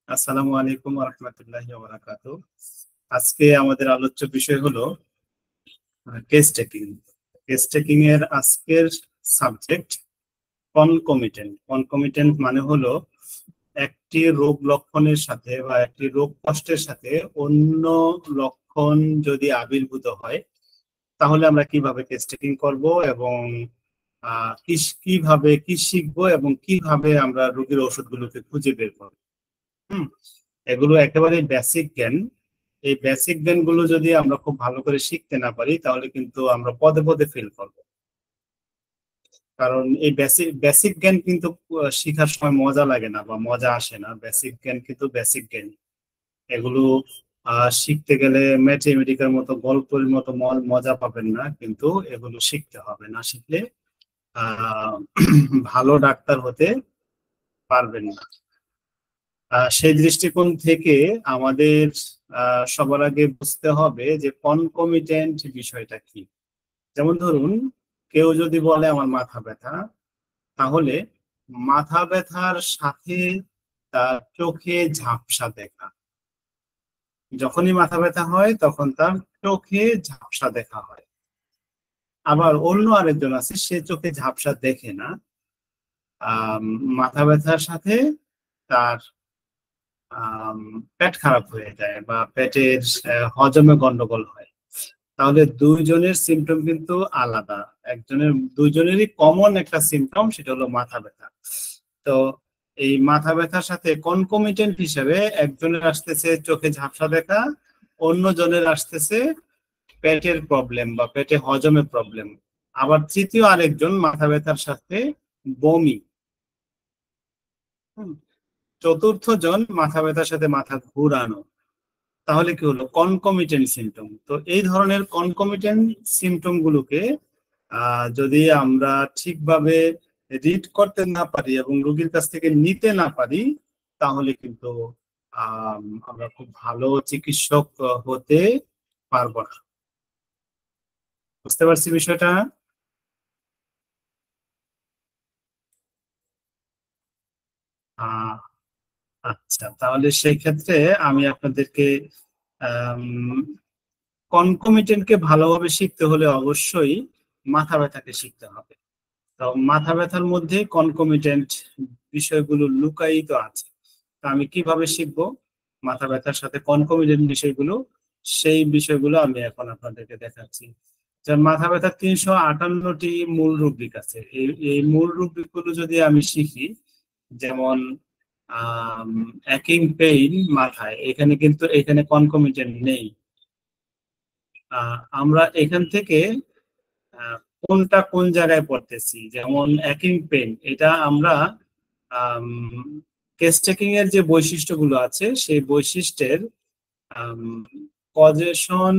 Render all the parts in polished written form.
আসসালামু আলাইকুম ওয়া রাহমাতুল্লাহি ওয়া বারাকাতুহু। আজকে আমাদের আলোচ্য বিষয় হলো কেস টেকিং। কেস টেকিং এর আজকের সাবজেক্ট কনকমিটেন্ট। কনকমিটেন্ট মানে হলো একটি রোগ লক্ষণের সাথে বা একটি রোগ কষ্টের সাথে অন্য লক্ষণ যদি আবির্ভূত হয় তাহলে আমরা কিভাবে কেস টেকিং করব এবং কিভাবে কি শিখবো এবং কিভাবে আমরা রোগীর ওষুধগুলোকে খুঁজে বের করব। এগুলো একেবারে বেসিক জ্ঞান। এই বেসিক জ্ঞানগুলো যদি আমরা খুব ভালো করে শিখতে না পারি তাহলে কিন্তু আমরা পদে পদে ফেল করব। কারণ এই বেসিক জ্ঞান কিন্তু শেখার সময় মজা লাগে না বা মজা আসে না। বেসিক জ্ঞান কিন্তু বেসিক জ্ঞান। এগুলো শিখতে গেলে ম্যাথমেটিকের মতো গল্পের মতো মজা পাবেন না, কিন্তু এগুলো শিখতে হবে। না শিখলে ভালো ডাক্তার হতে পারবেন না। সেই দৃষ্টিকোণ থেকে আমাদের সবার আগে বুঝতে হবে যে কনকমিটেন্ট বিষয়টা কি। যেমন ধরুন, কেউ যদি বলে আমার মাথা ব্যথা, তাহলে মাথা ব্যথার সাথে তার চোখে ঝাপসা দেখা। যখনই মাথা ব্যথা হয় তখন তার চোখে ঝাপসা দেখা হয়। আবার অন্য আরেকজন আছে, সে চোখে ঝাপসা দেখে না, মাথা ব্যথার সাথে তার পেট খারাপ হয়ে যায় বা পেটের হজমে গন্ডগোল হয়। তাহলে দুইজনের সিমটম কিন্তু আলাদা। দুইজনেরই কমন একটা সিমটম, সেটা হলো মাথা ব্যথা। তো এই মাথা ব্যথার সাথে কনকমিটেন্ট হিসেবে একজনের আসতেছে চোখে ঝাপসা দেখা, অন্য জনের আসতেছে পেটের প্রবলেম বা পেটে হজমে প্রবলেম। আবার তৃতীয় আরেকজন মাথা ব্যথার সাথে বমি। চতুর্থ জন মাথা ব্যথার সাথে মাথা ঘুরানো। তাহলে কি হলো? Concomitant symptom. তো এই ধরনের কনকমিটেন্ট সিমটম গুলোকে যদি আমরা ঠিকভাবে রিড করতে না পারি এবং রোগীর কাছ থেকে নিতে না পারি তাহলে কিন্তু আমরা খুব ভালো চিকিৎসক হতে পারবো না। বুঝতে পারছি বিষয়টা? আচ্ছা, তাহলে সেই ক্ষেত্রে আমি আপনাদেরকে কনকমিটেন্টকে ভালোভাবে শিখতে হলে অবশ্যই মাথা ব্যথাকে শিখতে হবে। তো মাথা ব্যথার মধ্যে কনকমিটেন্ট বিষয়গুলো লুকায়িত আছে। তো আমি কিভাবে শিখবো মাথা ব্যথার সাথে কনকমিটেন্ট বিষয়গুলো? সেই বিষয়গুলো আমি এখন আপনাদেরকে দেখাচ্ছি। যে মাথা ব্যথার 358টি মূল রুব্রিক আছে। এই মূল রুব্রিক গুলো যদি আমি শিখি, যেমন অ্যাকিং পেইন মাথায়, এখানে কনকমিটেন্ট নেই। আমরা এখান থেকে কোনটা কোন জায়গায় পড়তেছি, যেমন অ্যাকিং পেন, এটা আমরা কেস টেকিং এর যে বৈশিষ্ট্যগুলো আছে সেই বৈশিষ্ট্যের কজেশন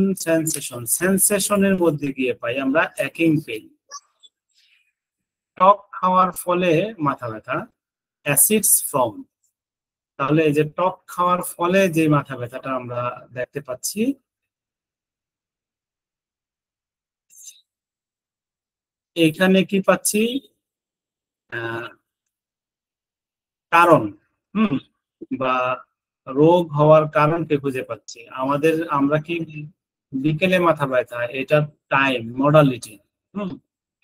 সেন্সেশনের মধ্যে গিয়ে পাই আমরা অ্যাকিং পেন। টক খাওয়ার ফলে মাথা ব্যথা, অ্যাসিডস ফ্রম। তাহলে এই যে টক খাওয়ার ফলে যে মাথা ব্যথাটা আমরা দেখতে পাচ্ছি, এখানে কি পাচ্ছি? কারণ বা রোগ হওয়ার কারণকে খুঁজে পাচ্ছি। আমরা কি বিকেলে মাথা ব্যথা, এটা টাইম মডালিটি।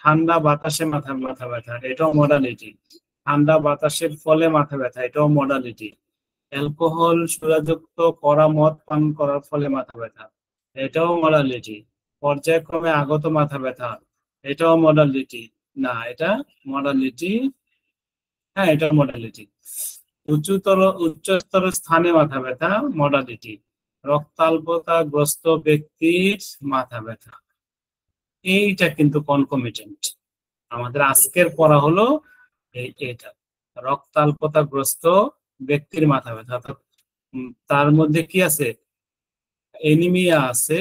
ঠান্ডা বাতাসে মাথা ব্যথা, এটাও মডালিটি। ঠান্ডা বাতাসের ফলে মাথা ব্যথা, এটাও মডালিটি। অ্যালকোহল সুরাযুক্ত কড়া মদ পান করার ফলে মাথা ব্যথা, এটাও মডালিটি। পর্যায়ক্রমে আগত মাথা ব্যথা, এটাও মডালিটি। না, এটা মডালিটি। হ্যাঁ, এটা মডালিটি। উচ্চতর স্থানে মাথা ব্যথা, মডালিটি। রক্তাল্পতাগ্রস্ত ব্যক্তির মাথা ব্যথা, এইটা কিন্তু কনকমিটেন্ট। আমাদের আজকের পড়া হলো এটা, রক্তাল্পতাগ্রস্ত ব্যক্তির মাথা ব্যথা। অর্থাৎ তার মধ্যে কি আছে? এনিমিয়া আছে।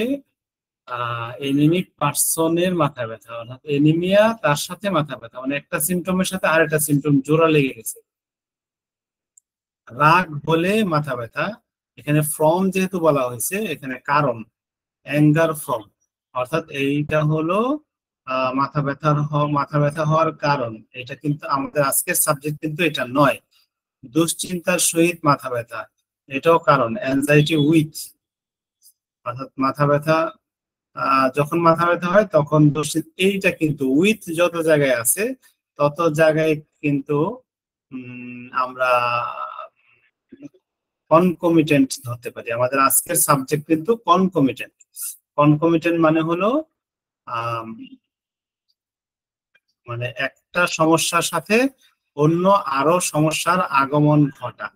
এনিমিক পার্সনের মাথা ব্যথা, অর্থাৎ এনিমিয়া তার সাথে মাথা ব্যথা, মানে একটা সিমটমের সাথে আরেকটা সিমটম জোড়া লেগে গেছে। রাগ হলে মাথা ব্যথা, এখানে ফ্রম যেহেতু বলা হয়েছে, এখানে কারণ অ্যাঙ্গার ফ্রম, অর্থাৎ এইটা হলো মাথা ব্যথা হওয়ার কারণ। এটা কিন্তু আমাদের আজকের সাবজেক্ট কিন্তু এটা নয়। দুশ্চিন্তার সহিত মাথা ব্যথা, এটাও কারণ, অ্যাংজাইটি উইথ, অর্থাৎ মাথা ব্যথা, যখন মাথা ব্যথা হয় তখন এইটা কিন্তু উইথ যত জায়গায় আছে তত জায়গায় কিন্তু আমরা কনকমিটেন্ট ধরতে পারি। আমাদের আজকের সাবজেক্ট কিন্তু কনকমিটেন্ট। কনকমিটেন্ট মানে হলো মানে একটা সমস্যার সাথে অন্য আরো সমস্যার আগমন ঘটা,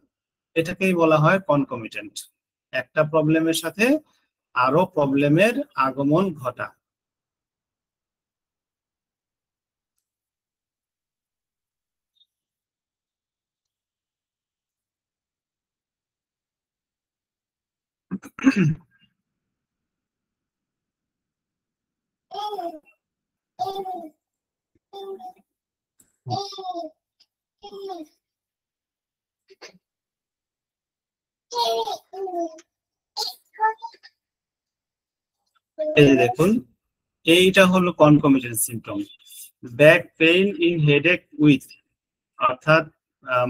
এটাকেই বলা হয় কনকমিটেন্ট। একটা প্রবলেমের সাথে আরো প্রবলেমের আগমন ঘটা। এই যে দেখুন, এইটা হলো concomitant symptom. Back pain in headache with, অর্থাৎ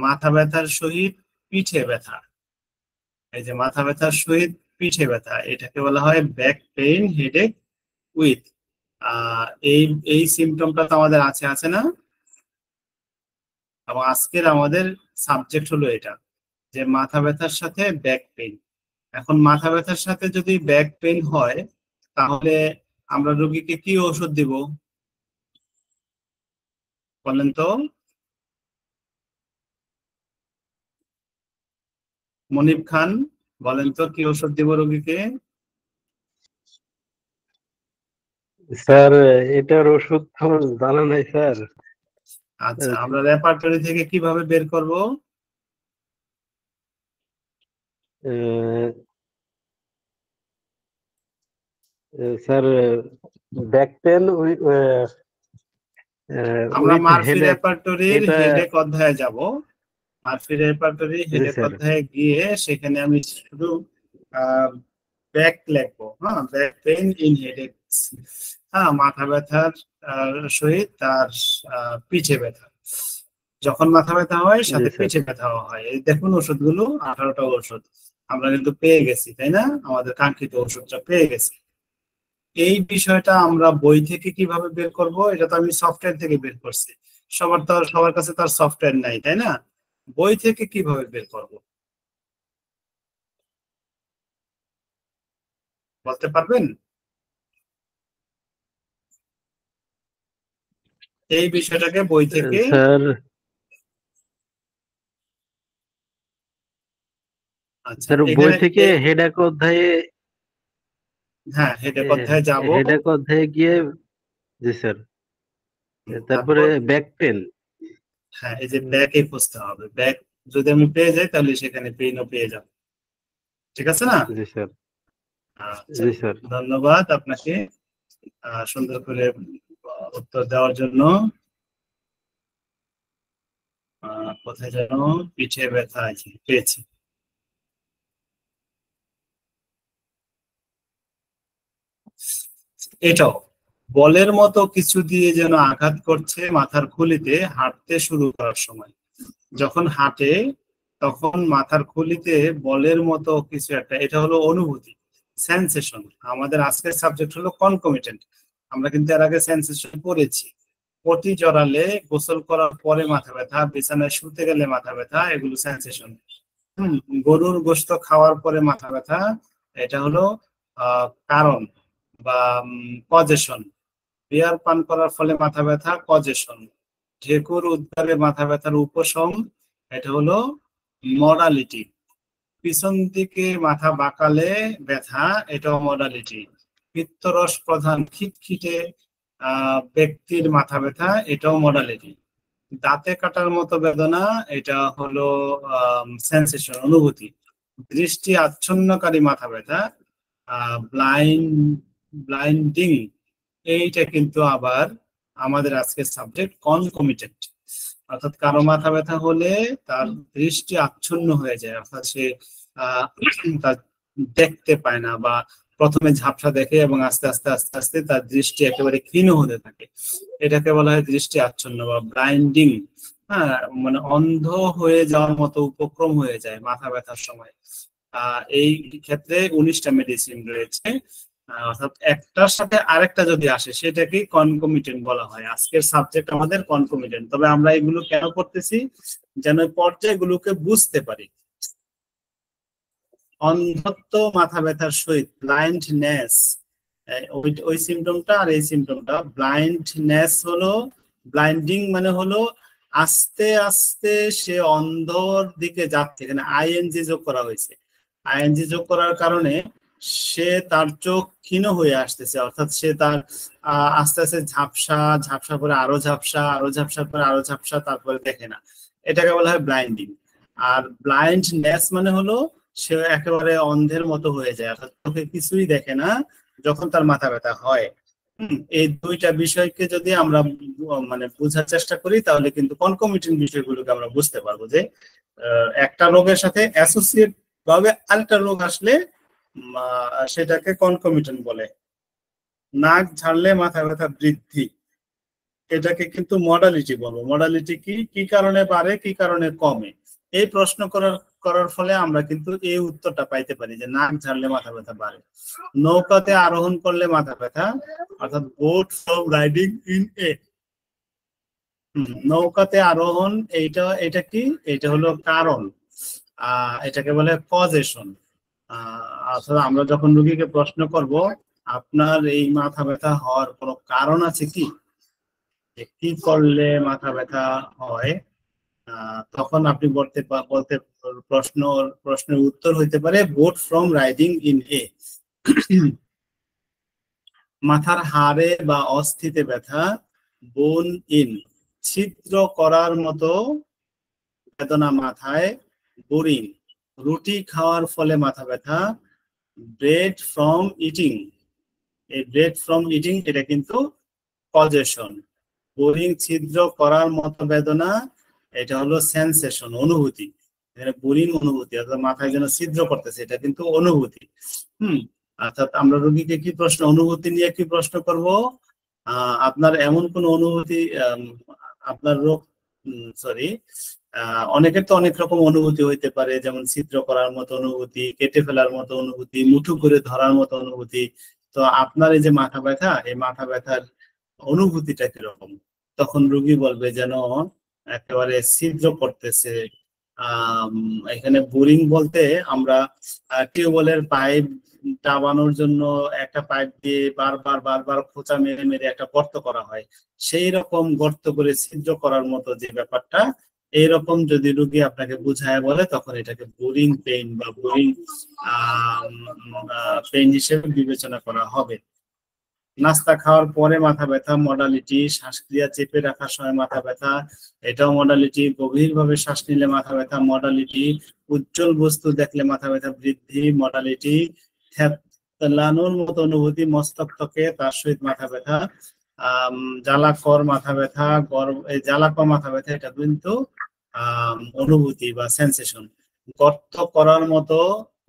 মাথা ব্যথার সহিত পিঠে ব্যথা। এই যে মাথা ব্যথার সহিত পিঠে ব্যথা, এটাকে বলা হয় ব্যাক পেইন হেডেক উইথ। এই এই সিমটমটা তো আমাদের আছে আছে না? এবং আজকের আমাদের সাবজেক্ট হলো এটা, যে মাথা ব্যথার সাথে ব্যাক পেইন। এখন মাথা ব্যথার সাথে যদি ব্যাক পেইন হয় তাহলে আমরা রোগীকে কি ওষুধ দিব বলেন তো? মনিব খান, বলেন তো কি ওষুধ দিব রোগীকে? স্যার এটার ওষুধ তো জানা নাই স্যার। আচ্ছা, আমরা রেপার্টরি থেকে কিভাবে বের করব? স্যার ব্যাক পেন আমরা উইথ মার্ফি হেডেক, রেপার্টরির এটা হেডেক অধ্যায়ে যাব। মার্ফি রেপার্টরি জি হেডেক স্যার। অধ্যায়ে গিয়ে সেখানে আমি শুধু ব্যাক লিখবো, হ্যাঁ, ব্যাক পেইন ইন হেডেক, হ্যাঁ, মাথা ব্যথার সহিত তার পিঠে ব্যথা। যখন মাথা ব্যথা হয় জি সাথে স্যার। পিঠে ব্যথাও হয়। এই দেখুন ওষুধগুলো, 18টা ওষুধ আমরা কিন্তু পেয়ে গেছি, তাই না? আমাদের কাঙ্ক্ষিত ওষুধটা পেয়ে গেছি। এই বিষয়টা আমরা বই থেকে কিভাবে বের করব? এটা তো আমি সফটওয়্যার থেকে বের করছি। সবার কাছে তার সফটওয়্যার নাই, তাই না? বই থেকে কিভাবে বের করব বলতে পারবেন? এই বিষয়টাকে বই থেকে, স্যার আচ্ছা স্যার বই এখানে থেকে হেডেক অধ্যায়ে, হ্যাঁ, হেডেক অধ্যায়ে যাব। হেডেক অধ্যায়ে গিয়ে, জি স্যার, তারপরে তারপর ব্যাক পেন। হ্যাঁ, এই যে ব্যাকে খুঁজতে হবে। ব্যাক যদি আমি পেয়ে যাই তাহলে সেখানে পেইনও পেয়ে যাব। ঠিক আছে না? জি স্যার। আচ্ছা, জি স্যার। ধন্যবাদ আপনাকে সুন্দর করে উত্তর দেওয়ার জন্য। কোথায় যেন পিঠে ব্যথা আছে, পেয়েছি। এটাও বলের মতো কিছু দিয়ে যেন আঘাত করছে মাথার খুলিতে হাঁটতে শুরু করার সময়। যখন হাঁটে তখন মাথার খুলিতে বলের মতো কিছু একটা, এটা হলো অনুভূতি, সেন্সেশন। আমাদের আজকের সাবজেক্ট হলো কনকমিটেন্ট। আমরা কিন্তু এর আগে সেন্সেশন পড়েছি। পটি জড়ালে, গোসল করার পরে মাথা ব্যথা, বিছানায় শুতে গেলে মাথা ব্যথা, এগুলো সেন্সেশন। গরুর গোশত খাওয়ার পরে মাথা ব্যথা, এটা হলো কারণ বা কজেশন। বিয়ার পান করার ফলে মাথা ব্যথা, কজেশন। ঢেকুর উদ্গারে মাথা ব্যথার উপশম, এটা হলো মডালিটি। পিছন দিকে মাথা বাঁকালে ব্যথা, এটাও মডালিটি। পিত্তরস প্রধান খিটখিটে ব্যক্তির মাথা ব্যথা, এটাও মডালিটি। দাঁতে কাটার মতো বেদনা, এটা হলো সেন্সেশন, অনুভূতি। দৃষ্টি আচ্ছন্নকারী মাথা ব্যথা, ব্লাইন্ডিং, এইটা কিন্তু আবার আমাদের আজকের সাবজেক্ট কনকমিটেন্ট। অর্থাৎ কারো মাথা ব্যথা হলে তার দৃষ্টি আচ্ছন্ন হয়ে যায়, অর্থাৎ সে তার দেখতে পায় না, বা প্রথমে ঝাপসা দেখে এবং আস্তে আস্তে আস্তে আস্তে তার দৃষ্টি একেবারে ক্ষীণ হতে থাকে। এটাকে বলা হয় দৃষ্টি আচ্ছন্ন বা ব্লাইন্ডিং। হ্যাঁ, মানে অন্ধ হয়ে যাওয়ার মতো উপক্রম হয়ে যায় মাথা ব্যথার সময়। এই ক্ষেত্রে 19টা মেডিসিন রয়েছে। অর্থাৎ একটার সাথে আরেকটা যদি আসে সেটাকে কনকমিটেন্ট বলা হয়। আজকের সাবজেক্ট আমাদের কনকমিটেন্ট। তবে আমরা এগুলো কেন করতেছি, যেন পর্যায়গুলোকে বুঝতে পারি। অন্ধত্ব মাথা ব্যথার সহিত ব্লাইন্ডনেস, ওই সিমটমটা আর এই সিমটমটা। ব্লাইন্ডনেস হলো, ব্লাইন্ডিং মানে হলো আস্তে আস্তে সে অন্ধর দিকে যাচ্ছে। এখানে আইএনজি যোগ করা হয়েছে। আইএনজি যোগ করার কারণে সে তার চোখ ক্ষীণ হয়ে আসতেছে, অর্থাৎ সে তার আস্তে আস্তে ঝাপসা, ঝাপসা করে আরো ঝাপসা, আরো ঝাপসা করে আরো ঝাপসা, তারপরে দেখে না। এটাকে বলা হয় ব্লাইন্ডিং। আর ব্লাইন্ডনেস মানে হলো সে একেবারে অন্ধের মতো হয়ে যায়, অর্থাৎ চোখে কিছুই দেখে না যখন তার মাথা ব্যথা হয়। এই দুইটা বিষয়কে যদি আমরা মানে বোঝার চেষ্টা করি, তাহলে কিন্তু কনকমিটেন্ট বিষয়গুলোকে আমরা বুঝতে পারবো যে একটা রোগের সাথে অ্যাসোসিয়েট ভাবে আরেকটা রোগ আসলে সেটাকে কনকমিটেন্ট বলে। নাক ঝাড়লে মাথা ব্যথা বৃদ্ধি, এটাকে কিন্তু মডালিটি বলবো। মডালিটি কি, কি কারণে বাড়ে, কি কারণে কমে, এই প্রশ্ন করার ফলে আমরা কিন্তু এই উত্তরটা পাইতে পারি যে নাক ঝাড়লে মাথা ব্যথা বাড়ে। নৌকাতে আরোহণ করলে মাথা ব্যথা, অর্থাৎ boat from riding in a. নৌকাতে আরোহণ, এটা কি, এটা হলো কারণ। এটাকে বলে কজেশন। আসলে আমরা যখন রোগীকে প্রশ্ন করব আপনার এই মাথা ব্যথা হওয়ার কোনো কারণ আছে কি, যে কি করলে মাথা ব্যথা হয়, তখন আপনি বলতে প্রশ্নের উত্তর হইতে পারে boat from riding in a. মাথার হাড়ে বা অস্থিতে ব্যথা, বোন ইন, ছিদ্র করার মতো বেদনা মাথায়, বোরিং, রুটি খাওয়ার ফলে মাথা ব্যথা, ব্রেড ফ্রম ইটিং। এই ব্রেড ফ্রম ইটিং এটা কিন্তু কজেশন। বোরিং, ছিদ্র করার মতো বেদনা, এটা হলো সেন্সেশন, অনুভূতি। এখানে বোরিং অনুভূতি, অর্থাৎ মাথায় যেন ছিদ্র করতেছে, এটা কিন্তু অনুভূতি। অর্থাৎ আমরা রোগীকে কি প্রশ্ন, অনুভূতি নিয়ে কি প্রশ্ন করব, আপনার এমন কোন অনুভূতি, আপনার রোগ, সরি, অনেকের তো অনেক রকম অনুভূতি হইতে পারে, যেমন ছিদ্র করার মতো অনুভূতি, কেটে ফেলার মতো অনুভূতি, মুঠো করে ধরার মতো অনুভূতি। তো আপনার এই যে মাথা ব্যথা, এই মাথা ব্যথার অনুভূতিটা কিরকম? তখন রোগী বলবে যেন একেবারে ছিদ্র করতেছে। এখানে বোরিং বলতে আমরা টিউবওয়েলের পাইপ টাবানোর জন্য একটা পাইপ দিয়ে বারবার বারবার খোঁচা মেরে মেরে একটা গর্ত করা হয়, সেই রকম গর্ত করে ছিদ্র করার মতো যে ব্যাপারটা, এইরকম যদি রোগী আপনাকে বুঝায় বলে, তখন এটাকে বোরিং পেইন বা বোরিং পেইন হিসেবে বিবেচনা করা হবে। নাস্তা খাওয়ার পরে মাথা ব্যথা, মডালিটি। শ্বাসক্রিয়া চেপে রাখার সময় মাথা ব্যথা, এটাও মডালিটি। গভীরভাবে শ্বাস নিলে মাথা ব্যথা, মডালিটি। উজ্জ্বল বস্তু দেখলে মাথা ব্যথা বৃদ্ধি, মডালিটি। থ্যাতলানোর মতো অনুভূতি মস্তক ত্বকে, তার সহিত মাথা ব্যথা। জ্বালাকর মাথা ব্যথা, এই জ্বালাকর মাথা ব্যথা, এটা কিন্তু অনুভূতি বা সেন্সেশন। গর্ত করার মতো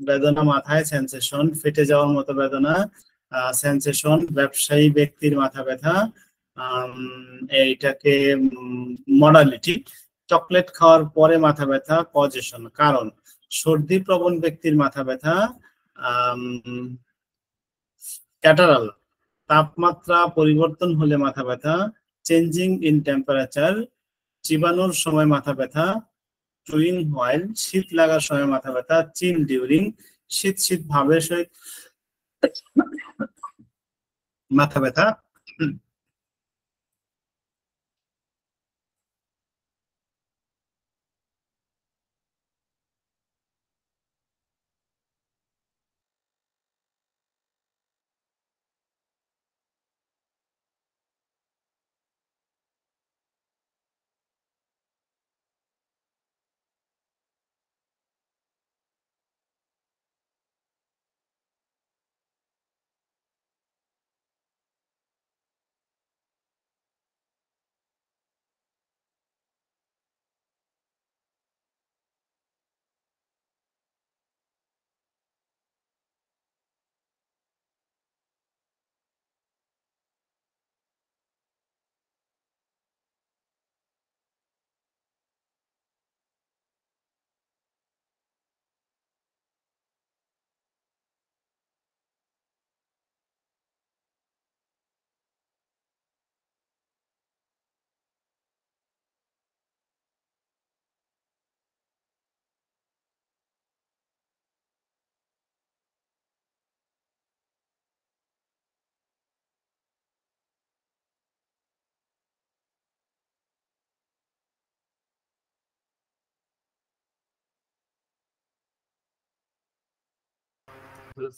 বেদনা মাথায়, সেন্সেশন। ফেটে যাওয়ার মতো বেদনা, সেন্সেশন। ব্যবসায়ী ব্যক্তির মাথা ব্যথা, এইটাকে মডালিটি। চকলেট খাওয়ার পরে মাথা ব্যথা, কজেশন, কারণ। সর্দি প্রবণ ব্যক্তির মাথা ব্যথা, ক্যাটারাল, তাপমাত্রা পরিবর্তন হলে মাথা ব্যথা, চেঞ্জিং ইন টেম্পারেচার। চিবানোর সময় মাথা ব্যথা, চুইং হোয়াইল। শীত লাগার সময় মাথা ব্যথা, চিল ডিউরিং। শীত শীত ভাবের সহিত মাথা ব্যথা।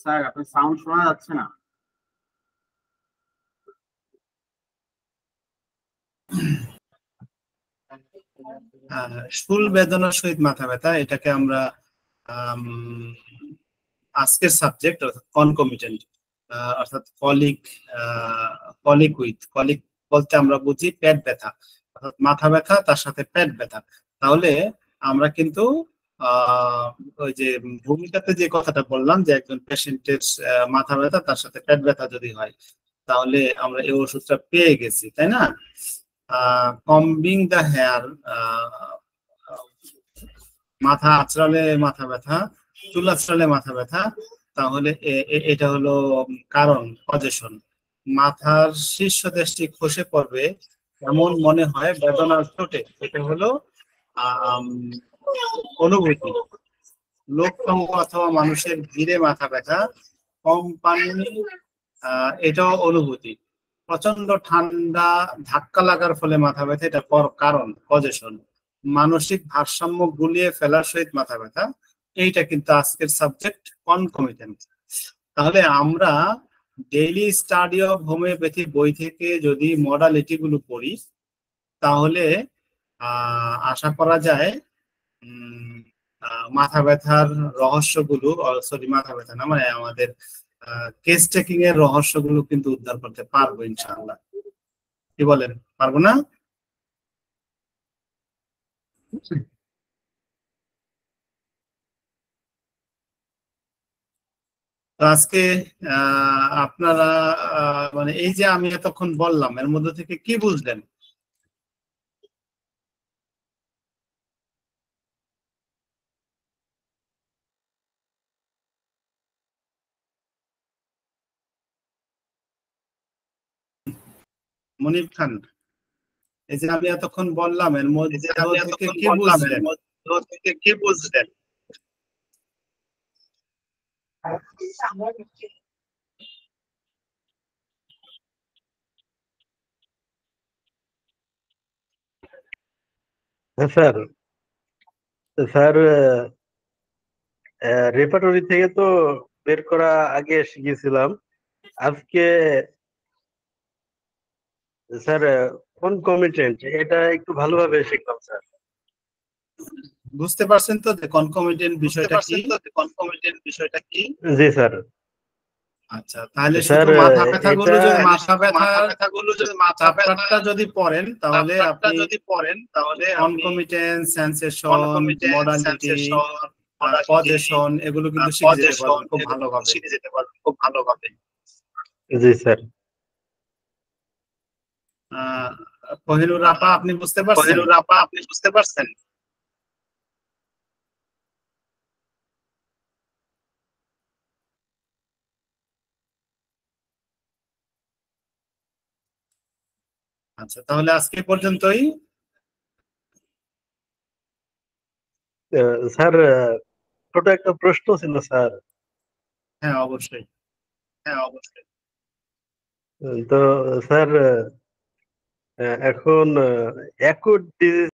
স্যার আপনার সাউন্ড শোনা যাচ্ছে না। শুল বেদনার সহিত মাথা ব্যথা, এটাকে আমরা আম, আজকের সাবজেক্ট অর্থাৎ কনকমিটেন্ট, অর্থাৎ কলিক বলতে আমরা বুঝি পেট ব্যথা, অর্থাৎ মাথা ব্যথা তার সাথে পেট ব্যথা। তাহলে আমরা কিন্তু ওই যে ভূমিকাতে যে কথাটা বললাম যে একজন পেশেন্টের মাথা ব্যথা তার সাথে পেট ব্যথা যদি হয়, তাহলে আমরা এই ওষুধটা পেয়ে গেছি, তাই না? কম্বিং দ্য হেয়ার, মাথা আঁচড়ালে মাথা ব্যথা, চুল আঁচড়ালে মাথা ব্যথা, তাহলে এটা হলো কারণ কজেশন। মাথার শীর্ষ দেশটি খসে পড়বে এমন মনে হয় বেদনার চোটে, এটা হলো আম, অনুভূতি। লোক সঙ্গ অথবা মানুষের ভিড়ে মাথা ব্যথা, কম পানি, এটাও অনুভূতি। প্রচন্ড ঠান্ডা ধাক্কা লাগার ফলে মাথা ব্যথা, এটা কারণ কজেশন। মানসিক ভারসাম্য গুলিয়ে ফেলার সহিত মাথা ব্যথা, এইটা কিন্তু আজকের সাবজেক্ট কনকমিটেন্ট। তাহলে আমরা ডেইলি স্টাডি অফ হোমিওপ্যাথি বই থেকে যদি মডালিটি গুলো পড়ি, তাহলে আশা করা যায় মাথা ব্যথার রহস্যগুলো, সরি মাথা ব্যথা না, মানে আমাদের কেস টেকিং এর রহস্যগুলো কিন্তু উদ্ধার করতে পারবো ইনশাআল্লাহ। কি বলেন, পারবো না? তো আজকে আপনারা মানে এই যে আমি এতক্ষণ বললাম এর মধ্যে থেকে কি বুঝলেন? মনির খান, এই যে আমি এতক্ষণ বললাম এর মধ্যে থেকে কি বুঝলেন? স্যার, স্যার রেপার্টরি থেকে তো বের করা আগে শিখেছিলাম। আজকে স্যার কনকমিটেন্ট এটা একটু ভালোভাবে শিখলাম স্যার। বুঝতে পারছেন তো যে কনকমিটেন্ট বিষয়টা কি? জি স্যার। আচ্ছা, তাহলে স্যার শুধু মাথা ব্যথাগুলো যদি মাথা ব্যথাটা যদি পড়েন, তাহলে আপনি কনকমিটেন্স, সেন্সেশন, মডালিটি, পজেশন এগুলো কিন্তু শিখে যেতে পারবেন খুব ভালোভাবে। জি স্যার। কোহিনুর আপা, আপনি বুঝতে পারছেন? আচ্ছা, তাহলে আজকে পর্যন্তই। স্যার ছোট একটা প্রশ্ন ছিল স্যার। হ্যাঁ অবশ্যই। তো স্যার এখন অ্যাকুট ডিজিজ